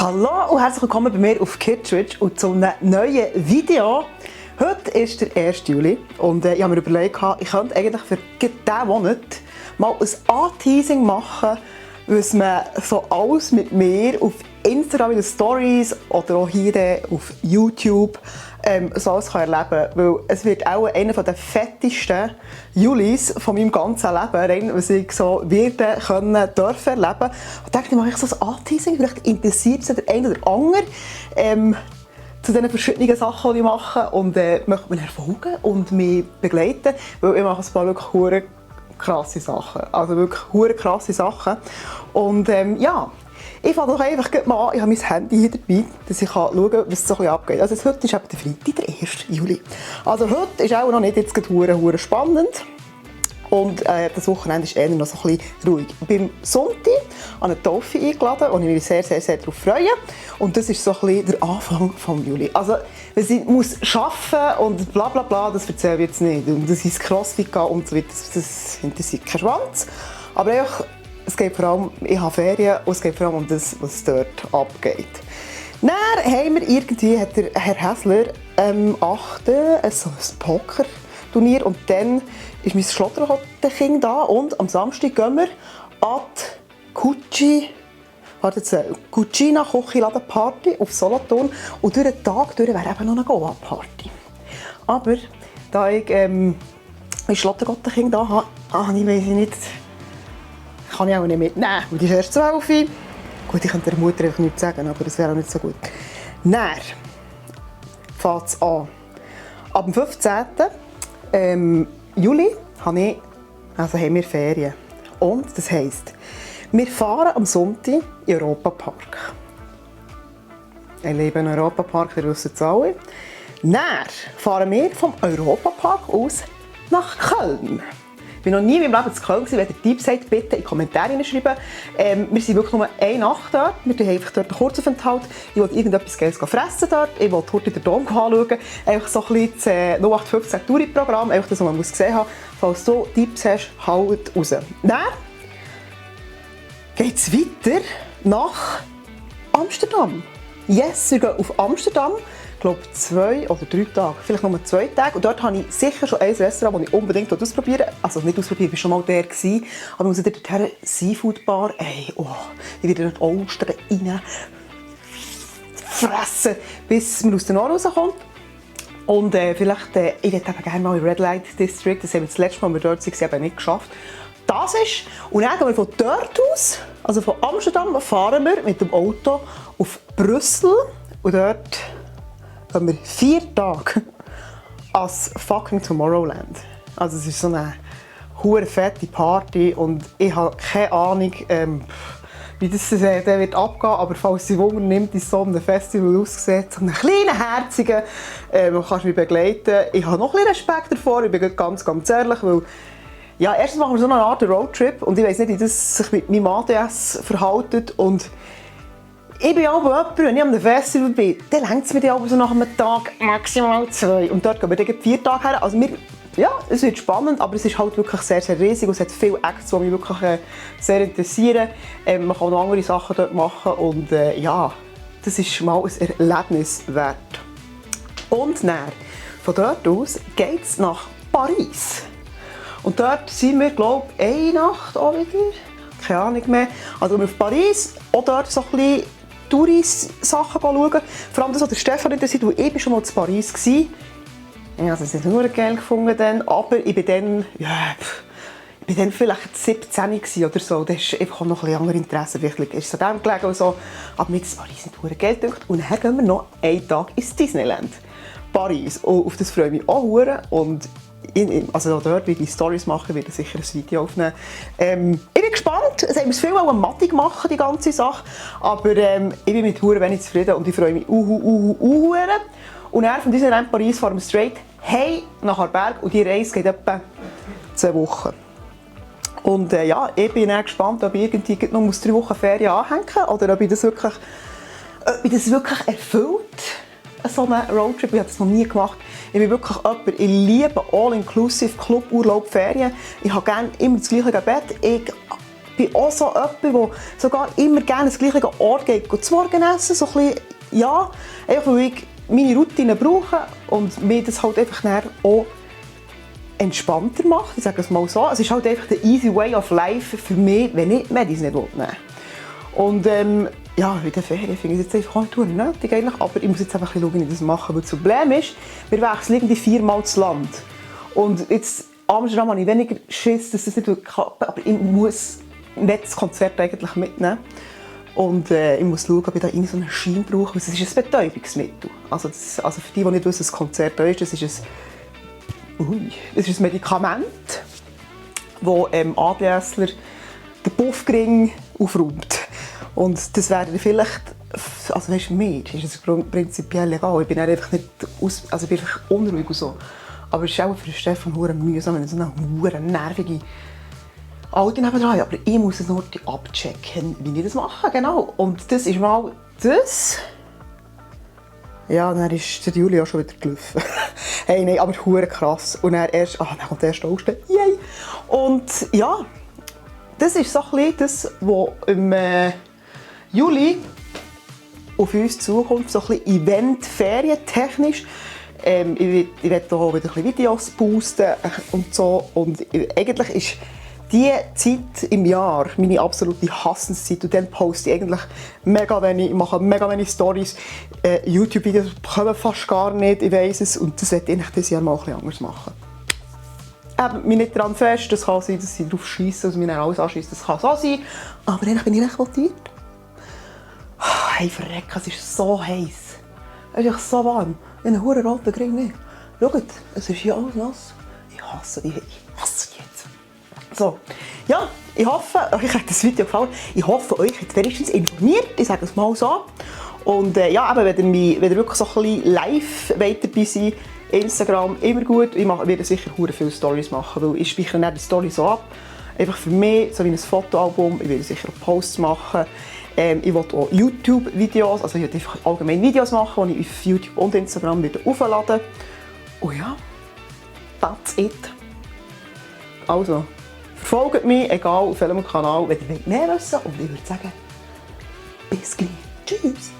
Hallo und herzlich willkommen bei mir auf Kittredge und zu einem neuen Video. Heute ist der 1. Juli und ich habe mir überlegt, ich könnte eigentlich für diesen Monat mal ein Anteasing machen, was man so alles mit mir auf Instagram in den Stories oder auch hier auf YouTube so alles erleben kann. Weil es wird auch einer der fettesten Julis von meinem ganzen Leben, was ich so dürfen erleben. Und ich dachte, ich mache so ein Anteasing, vielleicht interessiert es der eine oder andere zu den verschiedenen Sachen, die ich mache und möchte mich verfolgen und mich begleiten, weil ich mache ein paar wirklich krasse Sachen. Also wirklich krasse Sachen. Und ja, ich fange doch einfach mal an. Ich habe mein Handy hier dabei, dass ich schauen kann, was so ein bisschen abgeht. Also heute ist eben der Freitag, der 1. Juli. Also heute ist auch noch nicht jetzt hure spannend. Und das Wochenende ist eher noch so ein bisschen ruhig. Beim Sonntag an eine Taufe eingeladen, wo ich mich sehr darauf freue. Und das ist so ein bisschen der Anfang des Juli. Also, wenn sie muss arbeiten und bla bla bla, das erzähle ich jetzt nicht. Und das ins Crossfit gehen und so weiter, das interessiert keinen Schwanz. Aber einfach, es geht vor allem, ich habe Ferien und es geht vor allem um das, was dort abgeht. Dann haben wir irgendwie, hat der Herr Häsler am 8. so ein Pokerturnier und dann ist mein Schlotterhottenkind da und am Samstag gehen wir an die Cucina Kochiladen Party auf Solothurn und durch den Tag wäre eben noch eine Goa-Party. Aber da ich mein Schlotterhottenkind da habe, kann ich auch nicht mitnehmen, weil die ist erst 12. Gut, ich könnte der Mutter einfach nichts sagen, aber das wäre auch nicht so gut. Dann fängt es an. Ab dem 15. Juli haben wir Ferien. Und das heisst, wir fahren am Sonntag in den Europapark. Ich liebe den Europapark, wir wissen es alle. Dann fahren wir vom Europapark aus nach Köln. Ich war noch nie in meinem Leben in Köln. Wenn ihr Tipp seid, bitte in die Kommentare schreiben. Wir sind wirklich nur eine Nacht dort. Wir haben einfach dort einen Kurzaufenthalt. Ich wollte irgendetwas Geiles fressen dort. Ich wollte heute den Dom anschauen. Einfach so ein bisschen das 0815 Touri-Programm. Einfach das, was man gesehen haben muss. Falls du Tipps hast, haut raus. Dann geht es weiter nach Amsterdam. Yes, wir gehen auf Amsterdam. Ich glaube 2 oder 3 Tage, vielleicht nur 2 Tage. Und dort habe ich sicher schon ein Restaurant, das ich unbedingt ausprobieren will. Also nicht ausprobieren, ich war schon mal der. Aber ich muss dorthin, Seafood Bar. Ey, oh, ich werde dort Ostern rein fressen, bis man aus der Nord rauskommt. Und vielleicht, ich würde gerne mal in Red Light District, das haben wir das letzte Mal, als wir dort waren, eben nicht geschafft. Das ist, und dann gehen wir von dort aus, also von Amsterdam, fahren wir mit dem Auto auf Brüssel. Und dort gehen wir 4 Tage als fucking Tomorrowland. Also es ist so eine hure fette Party und ich habe keine Ahnung, wie das der wird abgehen, aber falls sie Wunder nimmt, wie so ein Festival aussieht, so einen kleinen, herzigen, kannst du mich begleiten. Ich habe noch ein bisschen Respekt davor, ich bin ganz ehrlich, weil ja, erstens machen wir so eine Art Roadtrip und ich weiss nicht, wie das sich mit meinem ADS verhält und ich bin aber jemand, wenn ich an einem Festival bin, dann reicht es mir so nach einem Tag maximal 2. Und dort gehen wir dann 4 Tage her. Also ja, es wird spannend, aber es ist halt wirklich sehr riesig und es hat viele Acts, die mich wirklich sehr interessieren. Man kann noch andere Sachen dort machen und ja, das ist mal ein Erlebnis wert. Und dann, von dort aus geht es nach Paris. Und dort sind wir, glaube ich, eine Nacht auch wieder. Keine Ahnung mehr. Also wir auf Paris, auch dort so ein bisschen Touris-Sachen schauen. Vor allem das, was der Stefan interessiert, weil ich schon mal in Paris war. Ich habe es nicht nur geil gefunden, dann, aber ich bin dann, ja, ich bin dann vielleicht 17 oder so. Da ist einfach noch ein bisschen andere Interessen. Vielleicht ist es an dem gelegen und so. Aber mir ist Paris nicht nur Geld gedacht. Und dann gehen wir noch einen Tag ins Disneyland. Paris. Und auf das freue ich mich auch sehr. Und also dort werde ich Stories machen, werde sicher ein Video aufnehmen. Ich bin gespannt. Es haben mir viel Mathe gemacht, die ganze Sache. Aber ich bin mit hure wenig zufrieden und ich freue mich hure. Und dann von Disneyland Paris fahren wir straight hey nach Aarberg und die Reise geht etwa 2 Wochen. Und ja, ich bin dann gespannt, ob ich irgendwie noch 3 Wochen Ferien anhängen muss oder ob ich das wirklich erfüllt. So einen Roadtrip, ich habe das noch nie gemacht. Ich bin wirklich jemand, ich liebe All-Inclusive, Cluburlaub, Ferien. Ich habe gerne immer das gleiche Bett. Ich bin auch so jemand, der sogar immer gerne das gleiche Ort geht zu Morgen essen. So ein bisschen, ja, einfach weil ich meine Routine brauche und mir das halt einfach auch entspannter macht. Ich sage es mal so. Es ist halt einfach der easy way of life für mich, wenn ich Medizin nicht nehmen will. Und ja, in den Ferien finde ich es jetzt einfach auch nicht nötig eigentlich, aber ich muss jetzt einfach schauen, wie ich das mache. Weil das Problem ist, wir wechseln irgendwie 4-mal das Land. Und jetzt, Amsterdam habe ich weniger Schiss, dass das nicht klappt, aber ich muss nicht das Konzert eigentlich mitnehmen. Und ich muss schauen, ob ich da so einen Schein brauche, weil es ist ein Betäubungsmittel. Also für die nicht wissen, was ein Konzert ist, das ist ein Medikament, das ADSler den Puffgring aufräumt. Und das wäre vielleicht, also weißt du, mir ist es prinzipiell egal. Ich bin einfach nicht also ich bin einfach unruhig und so. Aber es ist auch für Stefan verdammt mühsam, wenn er so eine verdammt nervige Alte nebenan hat. Aber ich muss es nur abchecken, wie ich das mache. Genau. Und das ist mal das. Ja, dann ist der Juli auch schon wieder gelaufen. Hey, nein, aber verdammt krass. Und dann kommt der erste August. Yay! Und ja, das ist so ein bisschen das, was im Juli auf uns zukommt. So ein bisschen Event, ferientechnisch. Ich werde auch wieder ein bisschen Videos posten und so. Und eigentlich ist diese Zeit im Jahr meine absolute Hassenszeit. Und dann poste ich eigentlich mega wenig, ich mache mega wenig Storys. YouTube-Videos kommen fast gar nicht, ich weiss es. Und das werde ich dieses Jahr mal ein bisschen anders machen. Mich nicht daran fest, das kann sein, dass sie darauf schiessen, dass mich dann alles anschiessen, das kann so sein. Aber eigentlich bin ich recht motiviert. Hey, verreck, es ist so heiß. Es ist so warm. In einem hohen roten Ring nicht. Schaut, es ist hier alles nass. Ich hasse die jetzt. So, ja, ich hoffe, euch hat das Video gefallen. Ich hoffe, euch hat wenigstens informiert. Ich sage es mal so. Und ja, eben, wenn ihr wirklich so ein bisschen live dabei seid, Instagram immer gut. Ich werde sicher viele Storys machen, weil ich speichere dann die Story so ab. Einfach für mich, so wie ein Fotoalbum. Ich werde sicher auch Posts machen. Ich will auch YouTube-Videos, also ich werde einfach allgemein Videos machen, die ich auf YouTube und Instagram wieder aufladen. Und ja, that's it. Also, verfolgt mich, egal auf welchem Kanal, wenn ihr mehr wissen wollt. Und ich würde sagen, bis gleich. Tschüss.